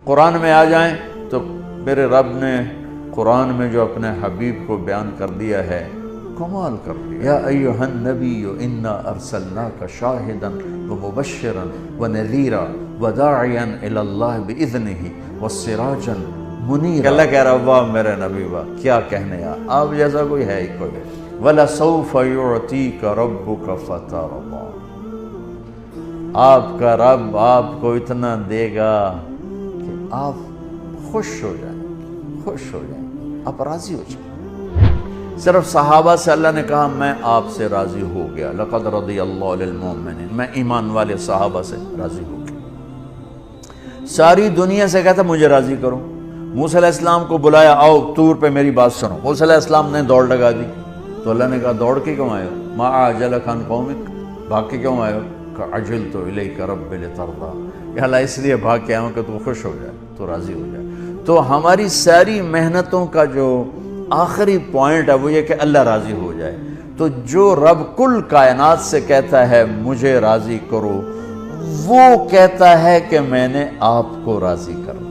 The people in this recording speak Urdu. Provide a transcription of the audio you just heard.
قرآن میں آ جائیں تو میرے رب نے قرآن میں جو اپنے حبیب کو بیان کر دیا ہے کمال کر دیا. یا ایھا النبی انا ارسلناک شاہدا ومبشرا ونذیرا وداعیا الی اللہ باذنہ وسراجا منیرا. اللہ کہہ رہا واہ میرے نبی واہ کیا کہنے یار، آپ جیسا کوئی ہے ہی کوئی. وَلَسَوْفَ يُعْطِيكَ رَبُّكَ فَتَرْضَىٰ. آپ کا رب آپ کو اتنا دے گا کہ آپ خوش ہو جائیں، خوش ہو جائیں، آپ راضی ہو جائیں. صرف صحابہ سے اللہ نے کہا میں آپ سے راضی ہو گیا. لَقَدْ رَضِيَ اللَّهُ لِلْمُؤْمِنِينَ. میں ایمان والے صحابہ سے راضی ہو گیا. ساری دنیا سے کہتا مجھے راضی کرو. موسیٰ علیہ السلام کو بلایا آؤ طور پہ میری بات سنو. موسیٰ علیہ السلام نے دوڑ لگا دی تو اللہ نے کہا دوڑ کے کیوں آئے ہو؟ مَا أَعْجَلَكَ عَنْ قَوْمِكَ. بھاگ کے کیوں آئے ہو؟ عَجِلْتُ إِلَيْكَ رَبِّ لِتَرْضَىٰ. یا اللہ اس لیے بھاگ کے آیا ہوں کہ تو خوش ہو جائے، تو راضی ہو جائے. تو ہماری ساری محنتوں کا جو آخری پوائنٹ ہے وہ یہ کہ اللہ راضی ہو جائے. تو جو رب کل کائنات سے کہتا ہے مجھے راضی کرو، وہ کہتا ہے کہ میں نے آپ کو راضی کرنا.